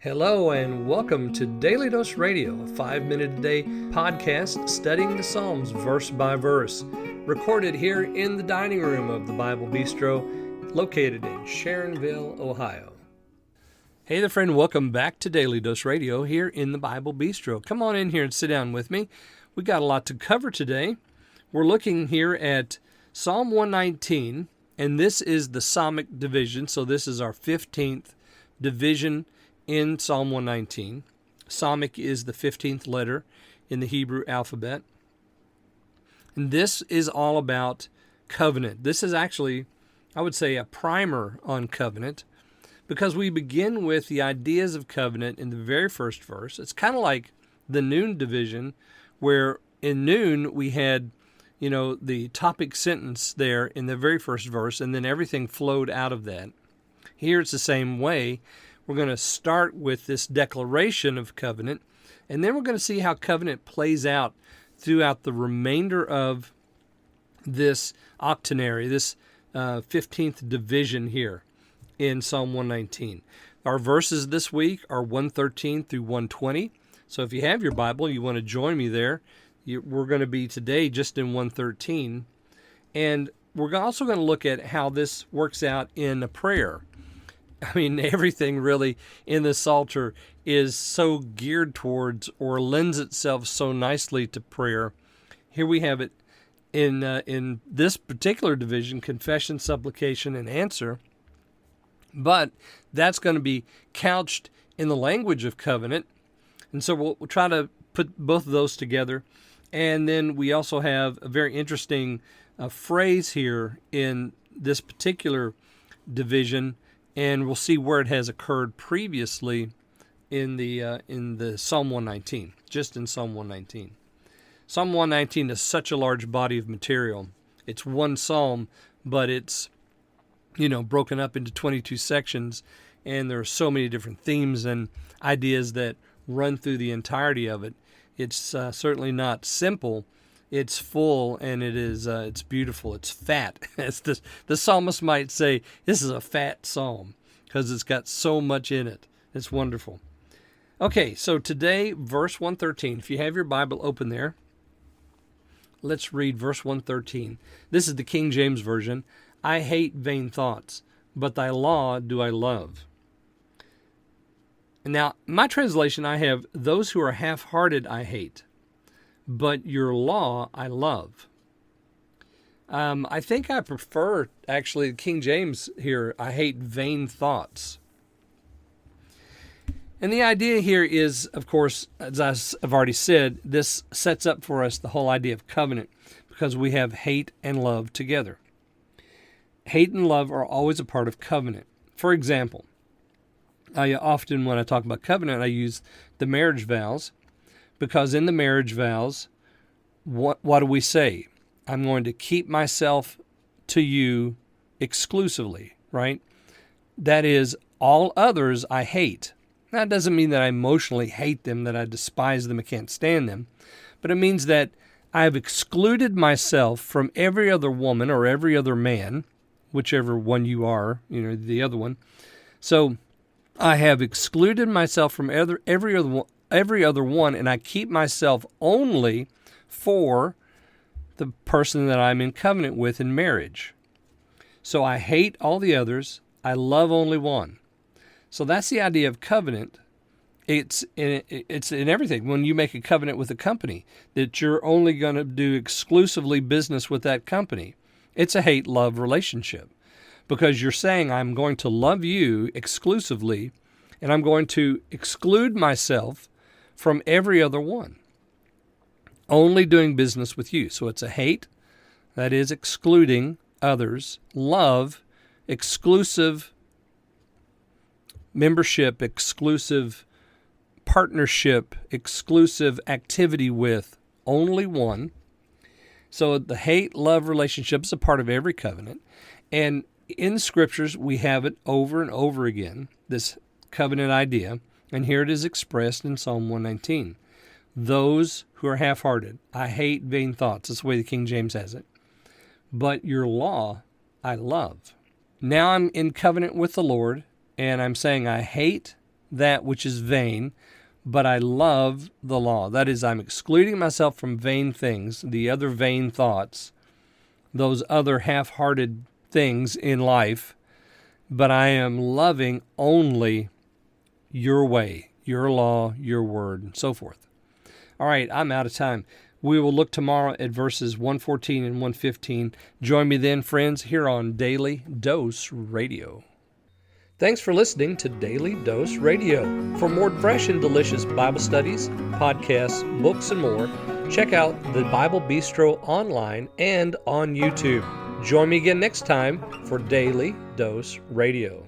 Hello and welcome to Daily Dose Radio, a 5-minute-a-day podcast studying the Psalms verse by verse, recorded here in the dining room of the Bible Bistro, located in Sharonville, Ohio. Hey there, friend. Welcome back to Daily Dose Radio here in the Bible Bistro. Come on in here and sit down with me. We got a lot to cover today. We're looking here at Psalm 119, and this is the Psalmic division, so this is our 15th division in Psalm 119. Psalmic is the 15th letter in the Hebrew alphabet. And this is all about covenant. This is actually, I would say, a primer on covenant because we begin with the ideas of covenant in the very first verse. It's kind of like the Noon division, where in Noon we had, the topic sentence there in the very first verse, and then everything flowed out of that. Here it's the same way. We're going to start with this declaration of covenant, and then we're going to see how covenant plays out throughout the remainder of this octenary, this 15th division here in Psalm 119. Our verses this week are 113 through 120. So if you have your Bible, you want to join me there, we're going to be today just in 113. And we're also going to look at how this works out in a prayer. I mean, everything really in the Psalter is so geared towards or lends itself so nicely to prayer. Here we have it in this particular division, confession, supplication, and answer. But that's going to be couched in the language of covenant. And so we'll try to put both of those together. And then we also have a very interesting phrase here in this particular division, and we'll see where it has occurred previously in the Psalm 119, just in Psalm 119. Psalm 119 is such a large body of material. It's one psalm, but it's broken up into 22 sections, and there are so many different themes and ideas that run through the entirety of it. It's certainly not simple. It's full, and it's beautiful. It's fat. As the psalmist might say, this is a fat psalm because it's got so much in it. It's wonderful. Okay, so today, verse 113. If you have your Bible open there, let's read verse 113. This is the King James Version. I hate vain thoughts, but thy law do I love. And now, my translation, I have, those who are half-hearted I hate, but your law I love. I think I prefer, actually, King James here, I hate vain thoughts. And the idea here is, of course, as I've already said, this sets up for us the whole idea of covenant because we have hate and love together. Hate and love are always a part of covenant. For example, I often, when I talk about covenant, I use the marriage vows, because in the marriage vows, what do we say? I'm going to keep myself to you exclusively, right? That is, all others I hate. That doesn't mean that I emotionally hate them, that I despise them, I can't stand them, but it means that I've excluded myself from every other woman or every other man, whichever one you are, the other one. So I have excluded myself from every other one, and I keep myself only for the person that I'm in covenant with in marriage. So I hate all the others. I love only one. So that's the idea of covenant. It's in everything. When you make a covenant with a company, that you're only going to do exclusively business with that company. It's a hate-love relationship. Because you're saying, I'm going to love you exclusively, and I'm going to exclude myself from every other one. Only doing business with you. So it's a hate, that is excluding others. Love, exclusive membership, exclusive partnership, exclusive activity with only one. So the hate-love relationship is a part of every covenant. And in the Scriptures, we have it over and over again, this covenant idea, and here it is expressed in Psalm 119. Those who are half-hearted, I hate vain thoughts. That's the way the King James has it. But your law I love. Now I'm in covenant with the Lord, and I'm saying I hate that which is vain, but I love the law. That is, I'm excluding myself from vain things, the other vain thoughts, those other half-hearted things in life, but I am loving only your way, your law, your word, and so forth. All right, I'm out of time. We will look tomorrow at verses 114 and 115. Join me then, friends, here on Daily Dose Radio. Thanks for listening to Daily Dose Radio. For more fresh and delicious Bible studies, podcasts, books, and more, check out the Bible Bistro online and on YouTube. Join me again next time for Daily Dose Radio.